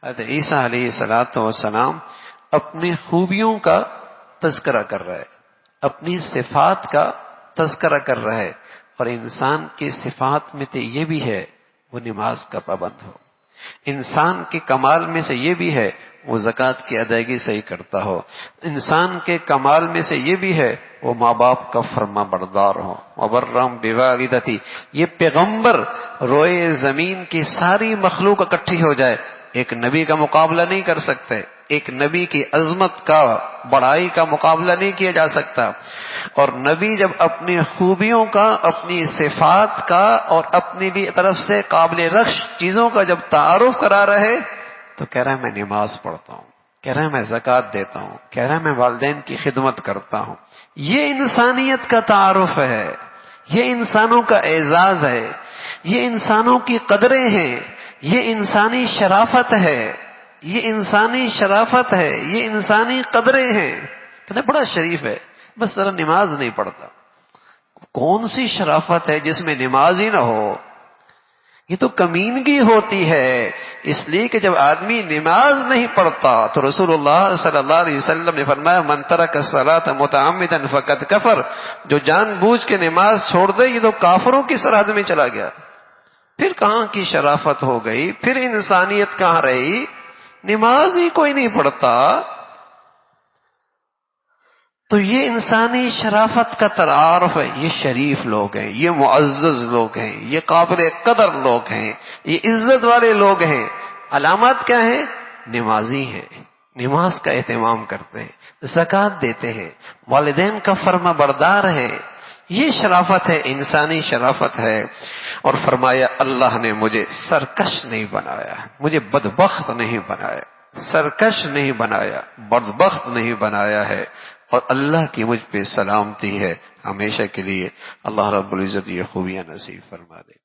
حضرت عیسیٰ علیہ الصلوۃ والسلام اپنی خوبیوں کا تذکرہ کر رہا ہے، اپنی صفات کا تذکرہ کر رہا ہے، اور انسان کی صفات میں تو یہ بھی ہے وہ نماز کا پابند ہو، انسان کے کمال میں سے یہ بھی ہے وہ زکوٰۃ کی ادائیگی صحیح کرتا ہو، انسان کے کمال میں سے یہ بھی ہے وہ ماں باپ کا فرما بردار ہو، وبرم بوالدتی۔ یہ پیغمبر روئے زمین کی ساری مخلوق اکٹھی ہو جائے، ایک نبی کا مقابلہ نہیں کر سکتے، ایک نبی کی عظمت کا بڑائی کا مقابلہ نہیں کیا جا سکتا۔ اور نبی جب اپنی خوبیوں کا، اپنی صفات کا اور اپنی بھی طرف سے قابل رخش چیزوں کا جب تعارف کرا رہے تو کہہ رہا ہے میں نماز پڑھتا ہوں، کہہ رہا ہے میں زکوٰۃ دیتا ہوں، کہہ رہا ہے میں والدین کی خدمت کرتا ہوں۔ یہ انسانیت کا تعارف ہے، یہ انسانوں کا اعزاز ہے، یہ انسانوں کی قدریں ہیں، یہ انسانی شرافت ہے، یہ انسانی شرافت ہے، یہ انسانی قدریں ہیں۔ کہتے بڑا شریف ہے، بس ذرا نماز نہیں پڑھتا۔ کون سی شرافت ہے جس میں نماز ہی نہ ہو؟ یہ تو کمینگی ہوتی ہے۔ اس لیے کہ جب آدمی نماز نہیں پڑھتا تو رسول اللہ صلی اللہ علیہ وسلم نے فرمایا من ترک الصلاۃ متعمدا فقد کفر، جو جان بوجھ کے نماز چھوڑ دے یہ تو کافروں کی سرحد میں چلا گیا۔ پھر کہاں کی شرافت ہو گئی، پھر انسانیت کہاں رہی؟ نماز ہی کوئی نہیں پڑھتا۔ تو یہ انسانی شرافت کا تعارف ہے، یہ شریف لوگ ہیں، یہ معزز لوگ ہیں، یہ قابل قدر لوگ ہیں، یہ عزت والے لوگ ہیں۔ علامات کیا ہیں؟ نمازی ہیں، نماز کا اہتمام کرتے ہیں، زکوٰۃ دیتے ہیں، والدین کا فرما بردار ہیں۔ یہ شرافت ہے، انسانی شرافت ہے۔ اور فرمایا اللہ نے مجھے سرکش نہیں بنایا، مجھے بدبخت نہیں بنایا، سرکش نہیں بنایا، بدبخت نہیں بنایا ہے۔ اور اللہ کی مجھ پہ سلامتی ہے ہمیشہ کے لیے۔ اللہ رب العزت یہ خوبیاں نصیب فرما دے۔